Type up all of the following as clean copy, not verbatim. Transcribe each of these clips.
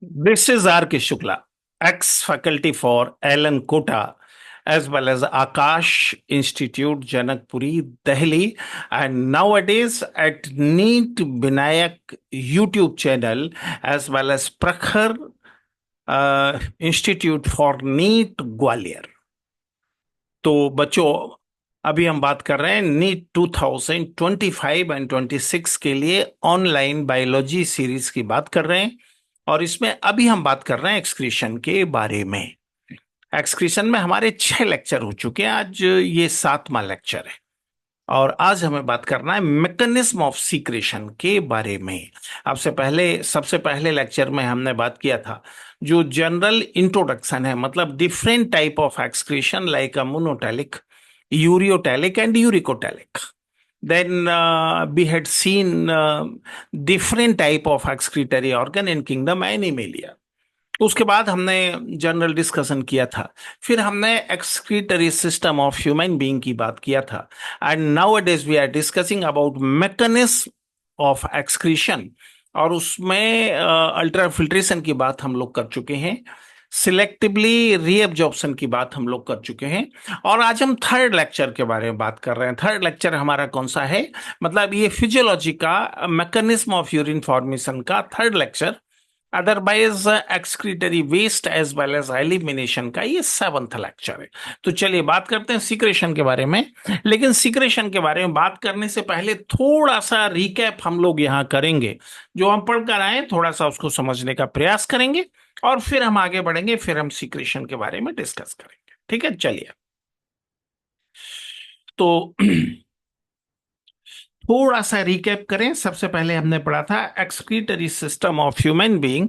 This is R.K. Shukla, ex-faculty for Alan Kota, as well as Akash Institute, Janakpuri, Delhi, and nowadays at NEET Binayak YouTube channel, as well as Prakhar Institute for NEET Gwalior. तो बच्चों, अभी हम बात कर रहे हैं NEET 2025 and 26 के लिए ऑनलाइन बायोलॉजी सीरीज की बात कर रहे हैं। और इसमें अभी हम बात कर रहे हैं एक्सक्रीशन के बारे में। एक्सक्रीशन में हमारे 6 लेक्चर हो चुके हैं, आज ये 7वां लेक्चर है। और आज हमें बात करना है मैकेनिज्म ऑफ सीक्रेशन के बारे में। आपसे पहले सबसे पहले लेक्चर में हमने बात किया था जो जनरल इंट्रोडक्शन है, मतलब different type of excretion like a ammonotelic, ureotelic and uricotelic. Then we had seen different type of excretory organ in kingdom Animalia. उसके बाद हमने जनरल डिस्कशन किया था। फिर हमने excretory system of human being की बात किया था। And nowadays we are discussing about mechanism of excretion, और उसमें अल्ट्रा फिल्ट्रेशन की बात हम लोग कर चुके हैं, सिलेक्टिवली रीअब्जॉर्प्शन की बात हम लोग कर चुके हैं। और आज हम थर्ड लेक्चर के बारे में बात कर रहे हैं। थर्ड लेक्चर हमारा कौन सा है, मतलब ये फिजियोलॉजी का मैकेनिज्म ऑफ यूरिन फॉर्मेशन का third lecture, otherwise excretory waste as well as elimination का ये 7th लेक्चर है। तो चलिए बात करते हैं सीक्रेशन के बारे में। लेकिन सीक्रेशन के बारे में बात करने से पहले थोड़ा सा रिकैप हम लोग यहाँ करेंगे। जो हम पढ़कर आए थोड़ा सा उसको समझने का प्रयास करेंगे, और फिर हम आगे बढ़ेंगे, फिर हम सीक्रेशन के बारे में डिस्कस करेंगे। ठीक है, चलिए। तो थोड़ा सा रिकैप करें। सबसे पहले हमने पढ़ा था excretory system of human being,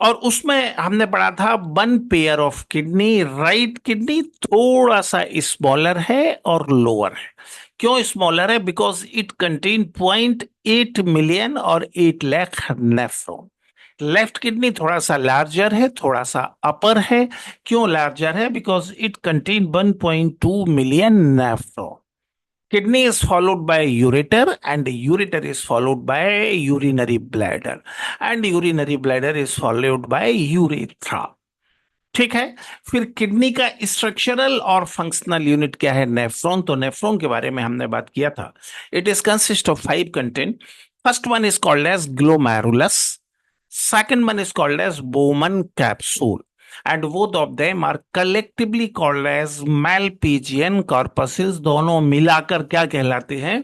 और उसमें हमने पढ़ा था one pair of kidney, right kidney थोड़ा सा स्मॉलर है और लोअर है। क्यों स्मॉलर है? बिकॉज इट कंटेन 0.8 मिलियन और 8 लाख नेफ्रॉन। लेफ्ट किडनी थोड़ा सा लार्जर है, थोड़ा सा अपर है। क्यों लार्जर है? Because it contain 1.2 million nephron. Kidney is followed by ureter, and ureter is followed by urinary bladder, and urinary bladder is followed by urethra. ठीक है। फिर किडनी का स्ट्रक्चरल और फंक्शनल यूनिट क्या है? नेफ्रॉन। तो नेफ्रॉन के बारे में हमने बात किया था। It is consist of 5 content. First one is called as glomerulus, second one is called as Bowman capsule, and both of them are collectively called as Malpighian corpuscles। दोनों मिलाकर क्या कहलाते हैं?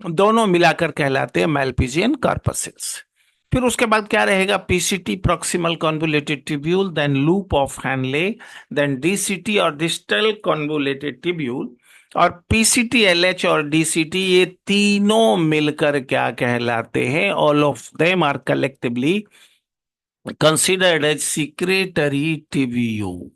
दोनों मिलाकर कहलाते हैं Malpighian corpuscles। फिर उसके बाद क्या रहेगा? PCT proximal convoluted tubule, then loop of Henle, then DCT और डिस्टल कॉन्वोल्यूटेड ट्यूब्यूल, और पीसीटी, एलएच और डीसीटी ये तीनों मिलकर क्या कहलाते हैं? All of them are collectively considered as secretory tubule.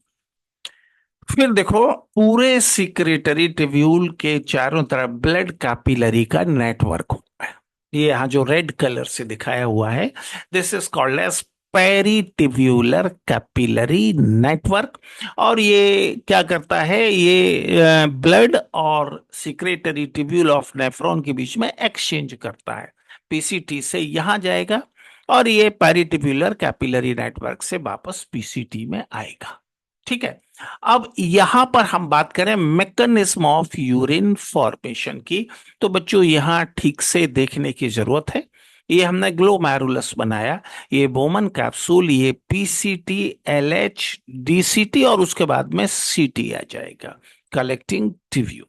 फिर देखो, पूरे सिक्रेटरी ट्यूब्यूल के चारों तरफ ब्लड कैपिलरी का नेटवर्क होता है। ये यहाँ जो रेड कलर से दिखाया हुआ है, this is called as peritubular capillary network. और ये क्या करता है? ये ब्लड और सिक्रेटरी ट्यूब्यूल ऑफ नेफ्रॉन के बीच में एक्सचेंज करता है। पीसीटी से यहां जाएगा, और ये पेरिटिब्यूलर कैपिलरी नेटवर्क से वापस पीसीटी में आएगा। ठीक है। अब यहां पर हम बात करें मैकेनिज्म ऑफ यूरिन फॉर्मेशन की, तो बच्चों यहां ठीक से देखने की जरूरत है। ये हमने ग्लोमेरुलस बनाया, ये बोमन कैप्सूल, ये पीसीटी, एलएच, डीसीटी, और उसके बाद में सीटी आ जाएगा, कलेक्टिंग ट्यूब्यूल।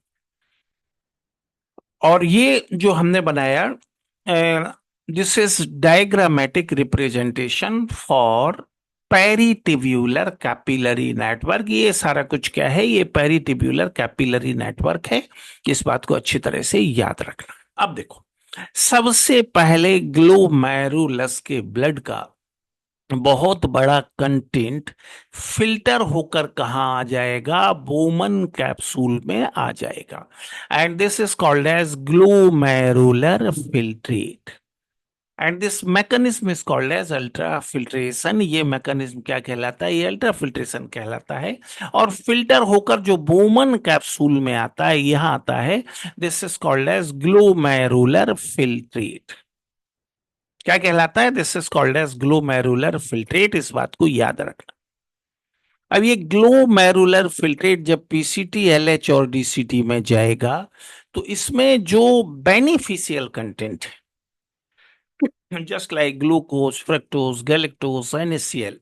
और ये जो हमने बनाया, this is diagrammatic representation for peritubular capillary network. ये सारा कुछ क्या है? ये पेरिटिब्यूलर कैपिलरी नेटवर्क है। इस बात को अच्छी तरह से याद रखना। अब देखो, सबसे पहले ग्लोमेरुलस के ब्लड का बहुत बड़ा कंटेंट फिल्टर होकर कहां आ जाएगा? बोमन कैप्सूल में आ जाएगा, and this is called as glomerular filtrate, and this mechanism is called as ultra filtration. ये मैकेनिज्म क्या कहलाता है? ये अल्ट्रा फिल्ट्रेशन कहलाता है। और फिल्टर होकर जो बोमन कैप्सूल में आता है, यहां आता है, this is called as glomerular filtrate. क्या कहलाता है? This is called as glomerular filtrate. इस बात को याद रखना। अब ये ग्लोमेरुलर फिल्ट्रेट जब पीसीटी, एलएच और डीसीटी में जाएगा तो इसमें जो बेनिफिशियल कंटेंट है, just like glucose, fructose, galactose, NaCl,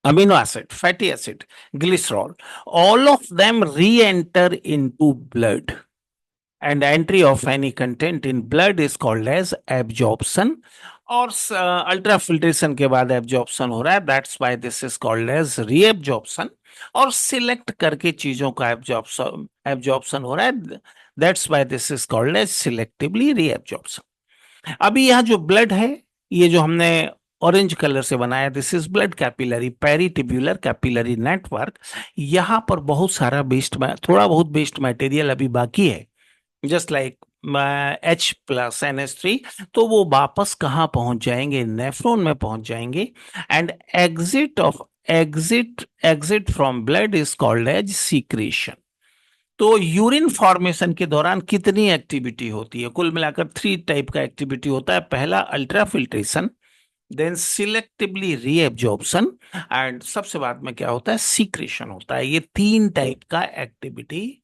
amino acid, fatty acid, glycerol, all of them re-enter into blood, and entry of any content in blood is called as absorption. और ultra filtration के बाद absorption हो रहा है, that's why this is called as reabsorption. और select करके चीजों का एब्जॉर्प्शन एब्जॉर्प्शन हो रहा है, that's why this is called as selectively reabsorption. अभी यह जो ब्लड है, ये जो हमने ऑरेंज कलर से बनाया, this is blood capillary, peritubular capillary network. यहां पर बहुत सारा वेस्ट, थोड़ा बहुत वेस्ट मटेरियल अभी बाकी है, जस्ट लाइक H+NH3। तो वो वापस कहाँ पहुंच जाएंगे? नेफ्रॉन में पहुंच जाएंगे। And exit from blood is called as secretion. तो यूरिन फॉर्मेशन के दौरान कितनी एक्टिविटी होती है? कुल मिलाकर 3 टाइप का एक्टिविटी होता है। पहला ultra filtration, then selectively reabsorption, and सबसे बाद में क्या होता है? सीक्रेशन होता है। ये 3 टाइप का एक्टिविटी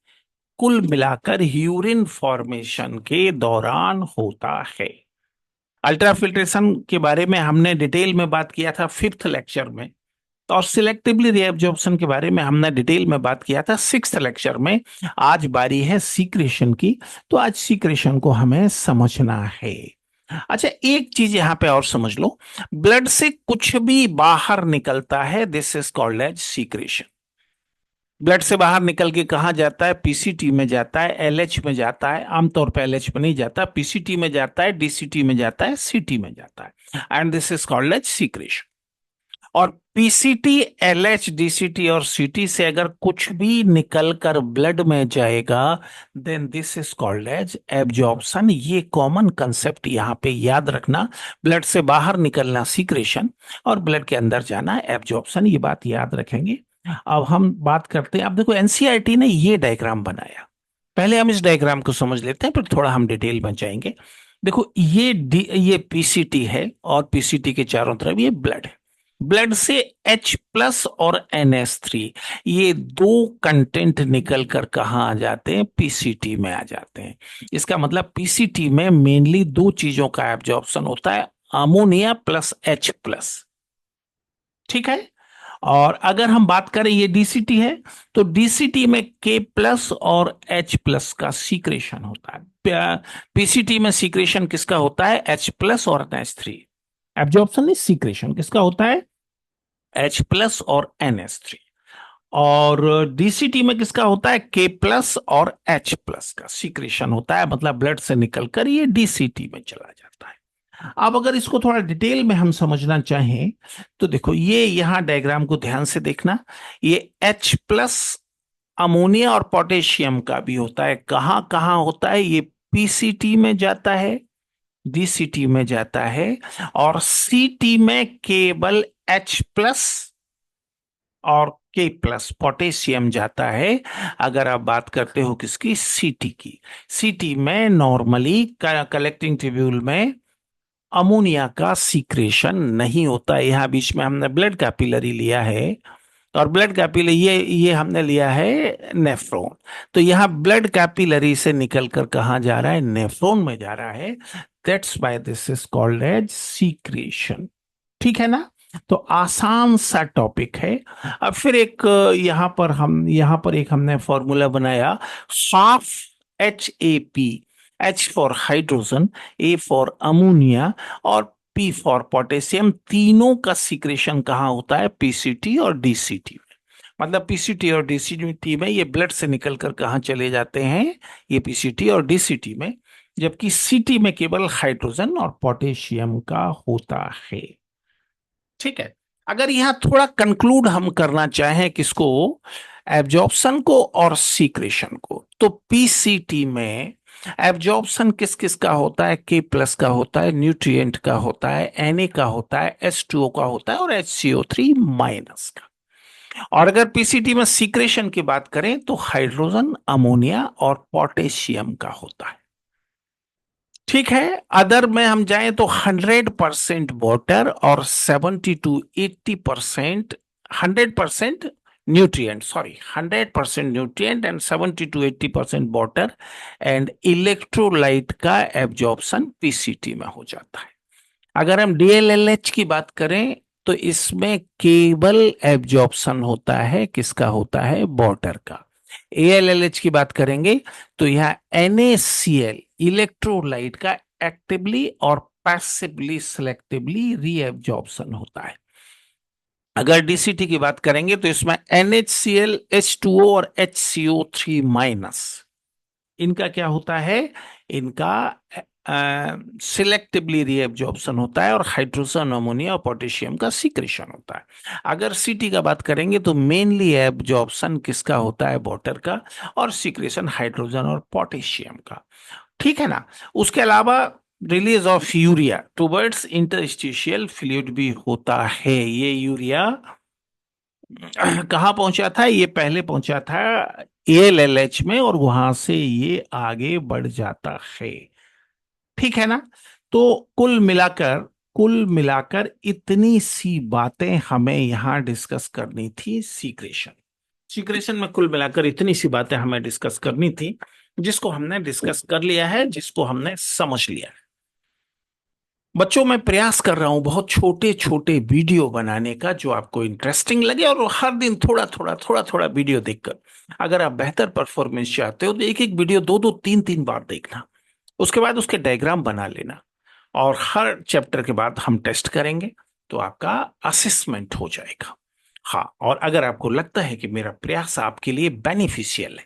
कुल मिलाकर यूरिन फॉर्मेशन के दौरान होता है। अल्ट्रा फिल्ट्रेशन के बारे में हमने डिटेल में बात किया था 5th लेक्चर में, और सिलेक्टिवली रीएब्जॉर्प्शन के बारे में हमने डिटेल में बात किया था 6th लेक्चर में। आज बारी है सीक्रेशन की, तो आज सीक्रेशन को हमें समझना है। अच्छा, एक चीज यहां पे और समझ लो, ब्लड से कुछ भी बाहर निकलता है, this is called as secretion. Blood से बाहर निकल के कहा जाता है? पीसीटी में जाता है, एलएच में जाता है, आमतौर पर एलएच में नहीं जाता, पीसीटी में जाता है, डीसीटी में जाता है, सीटी में जाता है, and this is called as secretion. और पीसीटी, एलएच, डीसीटी और सीटी से अगर कुछ भी निकलकर ब्लड में जाएगा, then this is called as absorption. ये कॉमन कंसेप्ट यहां पे याद रखना। ब्लड से बाहर निकलना सीक्रेशन, और ब्लड के अंदर जाना एब्जॉर्प्शन। ये बात याद रखेंगे। अब हम बात करते हैं। अब देखो, एनसीईआरटी ने ये डायग्राम बनाया, पहले हम इस डायग्राम को समझ लेते हैं, फिर थोड़ा हम डिटेल में जाएंगे। देखो, ये पीसीटी है, और पीसीटी के चारों तरफ ये ब्लड है। ब्लड से H+ और NH3, ये 2 कंटेंट निकल कर कहाँ आ जाते हैं? पीसीटी में आ जाते हैं। इसका मतलब पीसीटी में मेनली 2 चीजों का एब्जॉर्प्शन होता है, अमोनिया प्लस H+। ठीक है। और अगर हम बात करें, ये डीसीटी है, तो डीसीटी में K+ और H+ का सीक्रेशन होता है। पीसीटी में सीक्रेशन किसका होता है? H+ और NH3। एब्जॉर्प्शन नहीं, सीक्रेशन किसका होता है? H+ और NH3। और डीसीटी में किसका होता है? K+ और H+ का सीक्रेशन होता है, मतलब ब्लड से निकलकर ये डीसीटी में चला जाता है। अब अगर इसको थोड़ा डिटेल में हम समझना चाहें, तो देखो, ये यहां डायग्राम को ध्यान से देखना। ये H+ अमोनिया और पोटेशियम का भी होता है। कहां कहां होता है? ये पीसीटी में जाता है, डीसीटी में जाता है, और सीटी में केवल H+ और K+ पोटेशियम जाता है। अगर आप बात करते हो किसकी? सीटी की। सीटी में नॉर्मली कलेक्टिंग ट्यूब्यूल में अमोनिया का सीक्रेशन नहीं होता। यहां बीच में हमने ब्लड कैपिलरी लिया है, और ब्लड कैपिलरी ये हमने लिया है नेफ्रॉन। तो यहां ब्लड कैपिलरी से निकलकर कहां जा रहा है? नेफ्रॉन में जा रहा है। That's why this is called as secretion. ठीक है ना? तो आसान सा टॉपिक है। अब फिर एक यहां पर एक हमने फॉर्मूला बनाया, साफ HAP। H for hydrogen, A for ammonia, और P फॉर पोटेशियम। तीनों का सीक्रेशन कहाँ होता है? पीसीटी और डीसीटी में। मतलब पीसीटी और डीसीटी में ये ब्लड से निकलकर कहाँ चले जाते हैं? ये पीसीटी और डीसीटी में। जबकि सीटी में केवल हाइड्रोजन और पोटेशियम का होता है। ठीक है। अगर यहां थोड़ा कंक्लूड हम करना चाहें, किसको? एब्जॉर्प्शन को और सीक्रेशन को, तो पीसीटी में एब्जॉर्प्शन किस किस का होता है? K+ का होता है, न्यूट्रिएंट का होता है, Na का होता है, H2O का होता है, और HCO3- का। और अगर पीसीटी में सीक्रेशन की बात करें, तो हाइड्रोजन, अमोनिया और पोटेशियम का होता है। ठीक है। अदर में हम जाएं तो 100% वाटर और 70 to 80%, 100% nutrient, sorry, 100% nutrient and 70 to 80% water and electrolyte का एब्जॉर्प्शन पीसीटी में हो जाता है। अगर हम डीएलएलएच की बात करें तो इसमें केवल एब्जॉर्प्शन होता है, किसका होता है, वाटर का। एएलएलएच की बात करेंगे तो यह NaCl इलेक्ट्रोलाइट का एक्टिवली और पैसिवली सिलेक्टिवली रीएब्जॉर्प्शन होता है। अगर डीसीटी की बात करेंगे तो इसमें NaCl H2O और HCO3 इनका क्या होता है, इनका सिलेक्टिवली रीएब्जॉर्प्शन होता है और हाइड्रोजन, अमोनिया और पोटेशियम का सीक्रेशन होता है। अगर सीटी का बात करेंगे तो मेनली एब्जॉर्प्शन किसका होता है, वाटर का, और सीक्रेशन हाइड्रोजन और पोटेशियम का। ठीक है ना। उसके अलावा release of urea towards interstitial fluid भी होता है। ये यूरिया कहाँ पहुंचा था, ये पहले पहुंचा था एएलएलएच में और वहां से ये आगे बढ़ जाता है। ठीक है ना। तो कुल मिलाकर इतनी सी बातें हमें यहां डिस्कस करनी थी सीक्रेशन। सीक्रेशन में कुल मिलाकर इतनी सी बातें हमें डिस्कस करनी थी, जिसको हमने डिस्कस कर लिया है, जिसको हमने समझ लिया है। बच्चों, मैं प्रयास कर रहा हूं बहुत छोटे छोटे वीडियो बनाने का जो आपको इंटरेस्टिंग लगे, और हर दिन थोड़ा थोड़ा वीडियो देखकर अगर आप बेहतर परफॉर्मेंस चाहते हो तो एक एक वीडियो दो दो तीन तीन बार देखना। उसके बाद उसके डायग्राम बना लेना, और हर चैप्टर के बाद हम टेस्ट करेंगे तो आपका असेसमेंट हो जाएगा। हाँ, और अगर आपको लगता है कि मेरा प्रयास आपके लिए बेनिफिशियल है,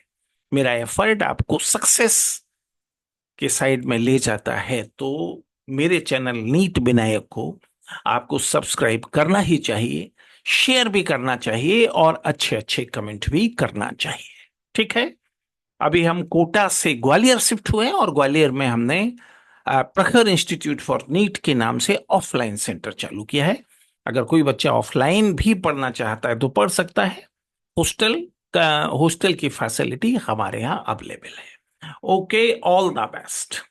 मेरा एफर्ट आपको सक्सेस के साइड में ले जाता है, तो मेरे चैनल नीट विनायक को आपको सब्सक्राइब करना ही चाहिए, शेयर भी करना चाहिए और अच्छे अच्छे कमेंट भी करना चाहिए। ठीक है। अभी हम कोटा से ग्वालियर शिफ्ट हुए हैं और ग्वालियर में हमने प्रखर इंस्टीट्यूट फॉर नीट के नाम से ऑफलाइन सेंटर चालू किया है। अगर कोई बच्चा ऑफलाइन भी पढ़ना चाहता है तो पढ़ सकता है। हॉस्टल हॉस्टल की फैसिलिटी हमारे यहाँ अवेलेबल है। Okay, all the best.